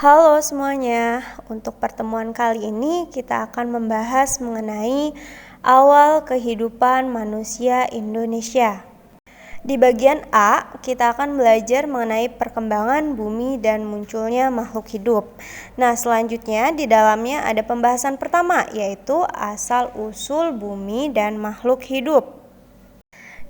Halo semuanya, untuk pertemuan kali ini kita akan membahas mengenai awal kehidupan manusia Indonesia. Di bagian A, kita akan belajar mengenai perkembangan bumi dan munculnya makhluk hidup. Nah, selanjutnya di dalamnya ada pembahasan pertama, yaitu asal-usul bumi dan makhluk hidup.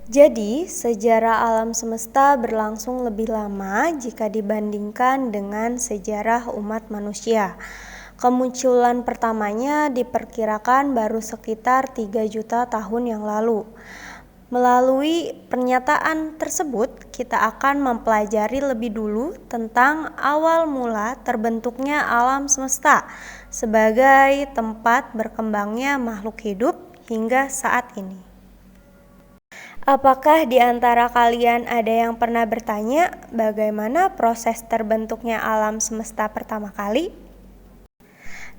Jadi, sejarah alam semesta berlangsung lebih lama jika dibandingkan dengan sejarah umat manusia. Kemunculan pertamanya diperkirakan baru sekitar 3 juta tahun yang lalu. Melalui pernyataan tersebut, kita akan mempelajari lebih dulu tentang awal mula terbentuknya alam semesta sebagai tempat berkembangnya makhluk hidup hingga saat ini. Apakah di antara kalian ada yang pernah bertanya bagaimana proses terbentuknya alam semesta pertama kali?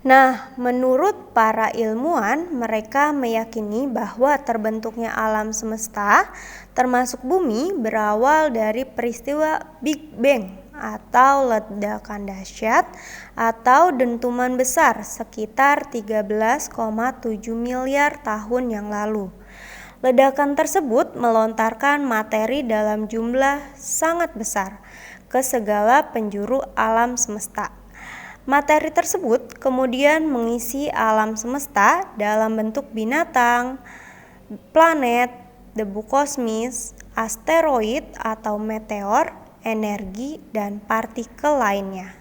Nah, menurut para ilmuwan, mereka meyakini bahwa terbentuknya alam semesta, termasuk bumi, berawal dari peristiwa Big Bang atau ledakan dahsyat atau dentuman besar sekitar 13,7 miliar tahun yang lalu. Ledakan tersebut melontarkan materi dalam jumlah sangat besar ke segala penjuru alam semesta. Materi tersebut kemudian mengisi alam semesta dalam bentuk binatang, planet, debu kosmis, asteroid atau meteor, energi, dan partikel lainnya.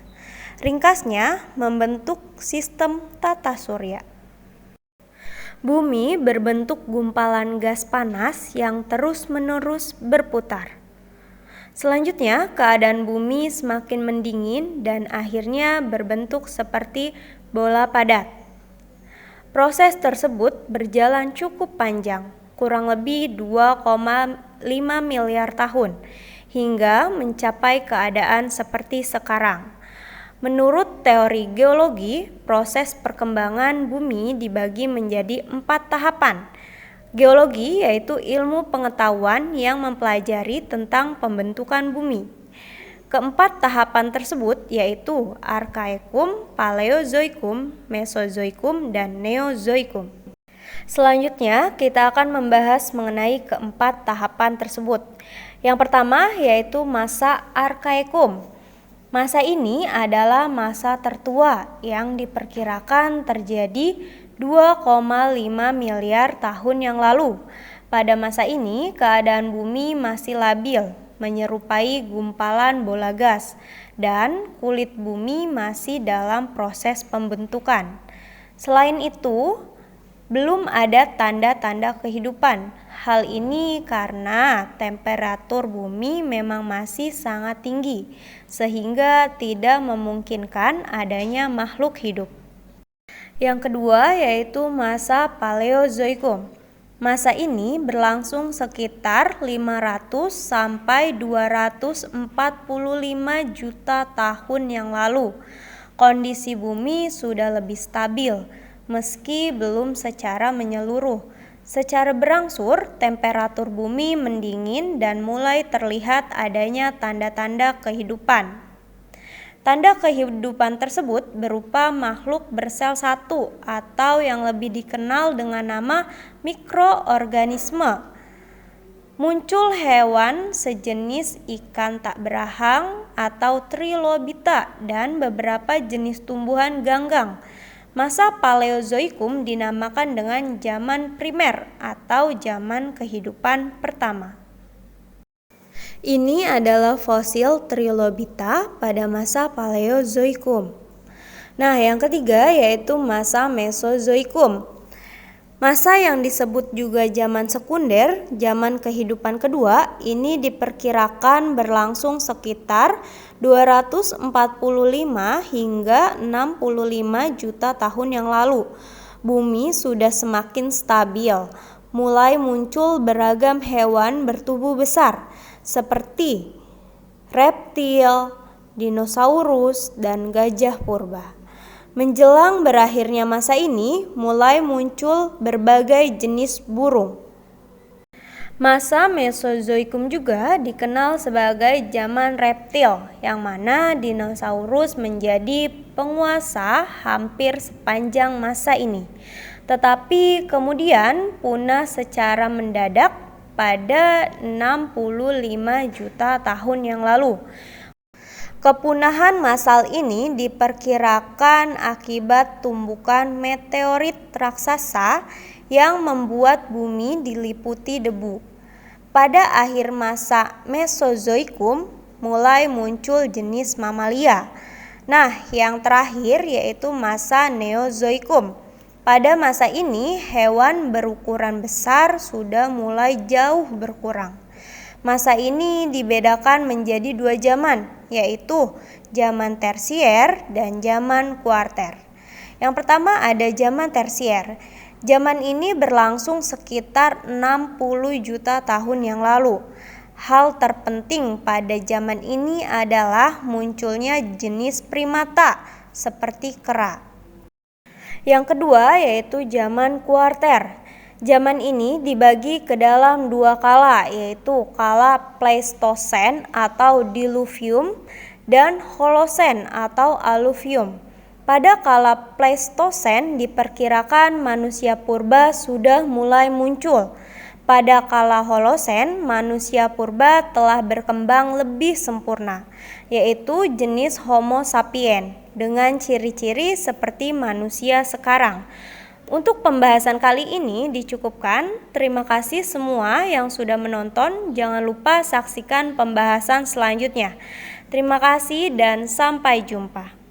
Ringkasnya, membentuk sistem tata surya. Bumi berbentuk gumpalan gas panas yang terus-menerus berputar. Selanjutnya, keadaan bumi semakin mendingin dan akhirnya berbentuk seperti bola padat. Proses tersebut berjalan cukup panjang, kurang lebih 2,5 miliar tahun, hingga mencapai keadaan seperti sekarang. Menurut teori geologi, proses perkembangan bumi dibagi menjadi 4 tahapan. Geologi yaitu ilmu pengetahuan yang mempelajari tentang pembentukan bumi. Keempat tahapan tersebut yaitu Arkaekum, Paleozoikum, Mesozoikum, dan Neozoikum. Selanjutnya, kita akan membahas mengenai keempat tahapan tersebut. Yang pertama yaitu masa Arkaekum. Masa ini adalah masa tertua yang diperkirakan terjadi 2,5 miliar tahun yang lalu. Pada masa ini, keadaan bumi masih labil, menyerupai gumpalan bola gas, dan kulit bumi masih dalam proses pembentukan. Selain itu, belum ada tanda-tanda kehidupan. Hal ini karena temperatur bumi memang masih sangat tinggi, sehingga tidak memungkinkan adanya makhluk hidup. Yang kedua yaitu masa Paleozoikum. Masa ini berlangsung sekitar 500 sampai 245 juta tahun yang lalu. Kondisi bumi sudah lebih stabil, meski belum secara menyeluruh. Secara berangsur, temperatur bumi mendingin dan mulai terlihat adanya tanda-tanda kehidupan. Tanda kehidupan tersebut berupa makhluk bersel satu atau yang lebih dikenal dengan nama mikroorganisme. Muncul hewan sejenis ikan tak berahang atau trilobita dan beberapa jenis tumbuhan ganggang. Masa Paleozoikum dinamakan dengan zaman primer atau zaman kehidupan pertama. Ini adalah fosil trilobita pada masa Paleozoikum. Nah, yang ketiga yaitu masa Mesozoikum. Masa yang disebut juga zaman sekunder, zaman kehidupan kedua, ini diperkirakan berlangsung sekitar 245 hingga 65 juta tahun yang lalu. Bumi sudah semakin stabil, mulai muncul beragam hewan bertubuh besar seperti reptil, dinosaurus, dan gajah purba. Menjelang berakhirnya masa ini, mulai muncul berbagai jenis burung. Masa Mesozoikum juga dikenal sebagai zaman reptil, yang mana dinosaurus menjadi penguasa hampir sepanjang masa ini. Tetapi kemudian punah secara mendadak pada 65 juta tahun yang lalu. Kepunahan massal ini diperkirakan akibat tumbukan meteorit raksasa yang membuat bumi diliputi debu. Pada akhir masa Mesozoikum mulai muncul jenis mamalia. Nah, yang terakhir yaitu masa Neozoikum. Pada masa ini, hewan berukuran besar sudah mulai jauh berkurang. Masa ini dibedakan menjadi dua zaman, yaitu zaman tersier dan zaman kuarter. Yang pertama ada zaman tersier. Zaman ini berlangsung sekitar 60 juta tahun yang lalu. Hal terpenting pada zaman ini adalah munculnya jenis primata seperti kera. Yang kedua yaitu zaman kuarter. Zaman ini dibagi ke dalam dua kala, yaitu kala Pleistosen atau Diluvium dan Holosen atau Aluvium. Pada kala Pleistosen diperkirakan manusia purba sudah mulai muncul. Pada kala Holosen, manusia purba telah berkembang lebih sempurna, yaitu jenis Homo sapien, dengan ciri-ciri seperti manusia sekarang. Untuk pembahasan kali ini dicukupkan. Terima kasih semua yang sudah menonton. Jangan lupa saksikan pembahasan selanjutnya. Terima kasih dan sampai jumpa.